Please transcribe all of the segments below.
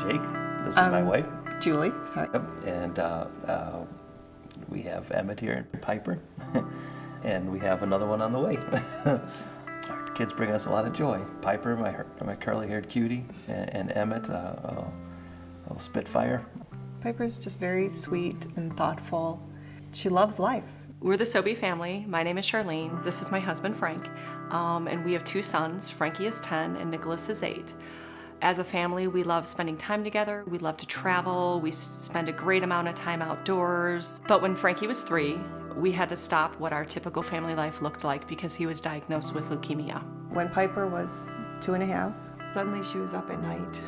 Jake. This is my wife. Julie, sorry. Yep. And we have Emmett here, Piper, and we have another one on the way. Our kids bring us a lot of joy. Piper, my curly-haired cutie, and Emmett, a Spitfire. Piper's just very sweet and thoughtful. She loves life. We're the Sobey family. My name is Charlene. This is my husband, Frank. And we have 2 sons. Frankie is 10 and Nicholas is 8. As a family, we love spending time together. We love to travel. We spend a great amount of time outdoors. But when Frankie was 3, we had to stop what our typical family life looked like because he was diagnosed with leukemia. When Piper was 2.5, suddenly she was up at night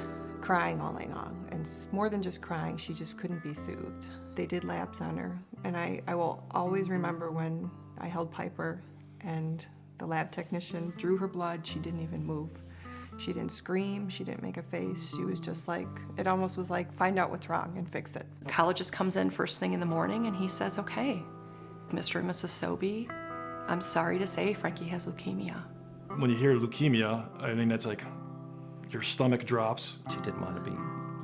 crying all night long. And more than just crying, she just couldn't be soothed. They did labs on her. And I will always remember when I held Piper and the lab technician drew her blood, she didn't even move. She didn't scream, she didn't make a face. She was just like, it almost was like, find out what's wrong and fix it. Oncologist comes in first thing in the morning and he says, okay, Mr. and Mrs. Sobey, I'm sorry to say Frankie has leukemia. When you hear leukemia, I mean, that's like, your stomach drops. She didn't want to be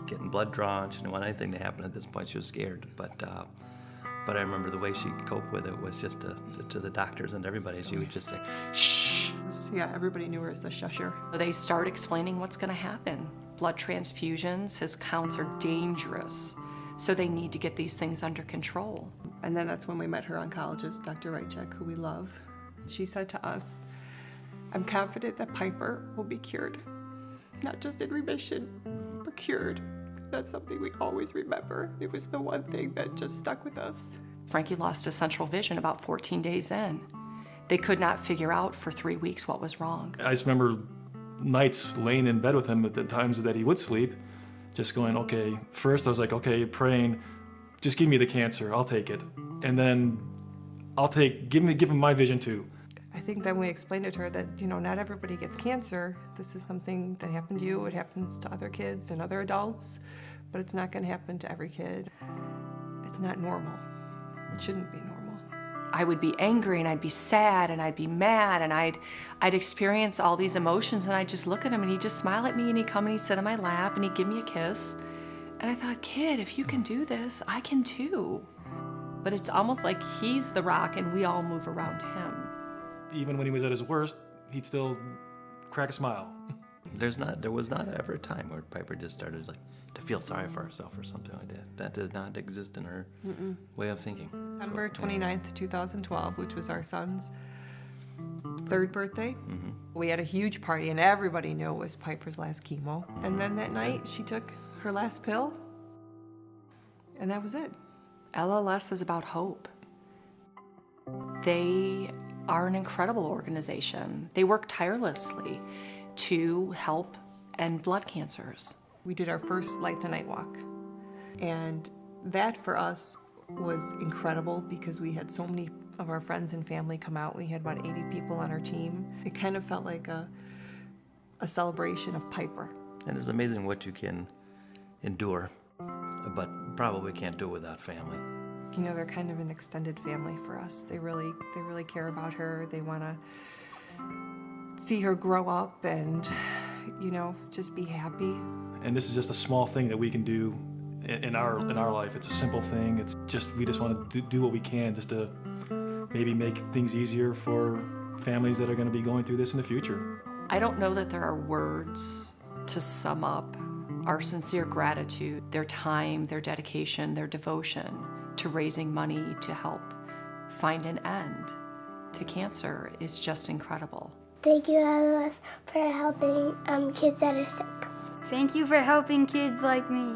getting blood drawn. She didn't want anything to happen at this point. She was scared. But I remember the way she coped with it was just to the doctors and everybody. She would just say, shh. Yeah, everybody knew her as the shusher. They start explaining what's going to happen. Blood transfusions, his counts are dangerous. So they need to get these things under control. And then that's when we met her oncologist, Dr. Rychek, who we love. She said to us, I'm confident that Piper will be cured. Not just in remission, but cured. That's something we always remember. It was the one thing that just stuck with us. Frankie lost his central vision about 14 days in. They could not figure out for 3 weeks what was wrong. I just remember nights laying in bed with him at the times that he would sleep, just going, okay, first I was like, okay, praying, just give me the cancer, I'll take it. And then give him my vision too. I think then we explained it to her that, not everybody gets cancer. This is something that happened to you. It happens to other kids and other adults, but it's not going to happen to every kid. It's not normal. It shouldn't be normal. I would be angry and I'd be sad and I'd be mad and I'd experience all these emotions and I'd just look at him and he'd just smile at me and he'd come and he'd sit on my lap and he'd give me a kiss. And I thought, kid, if you can do this, I can too. But it's almost like he's the rock and we all move around him. Even when he was at his worst, he'd still crack a smile. There was not ever a time where Piper just started to feel sorry for herself or something like that. That did not exist in her way of thinking. September 29th, 2012, which was our son's 3rd birthday. We had a huge party and everybody knew it was Piper's last chemo. And then that night she took her last pill and that was it. LLS is about hope. They are an incredible organization. They work tirelessly to help end blood cancers. We did our first Light the Night walk. And that for us was incredible because we had so many of our friends and family come out. We had about 80 people on our team. It kind of felt like a celebration of Piper. And it's amazing what you can endure, but probably can't do it without family. They're kind of an extended family for us. They really care about her. They want to see her grow up and, just be happy. And this is just a small thing that we can do in our life. It's a simple thing. It's just, we just want to do what we can just to maybe make things easier for families that are going to be going through this in the future. I don't know that there are words to sum up our sincere gratitude, their time, their dedication, their devotion to raising money to help find an end to cancer is just incredible. Thank you, LLS, for helping kids that are sick. Thank you for helping kids like me.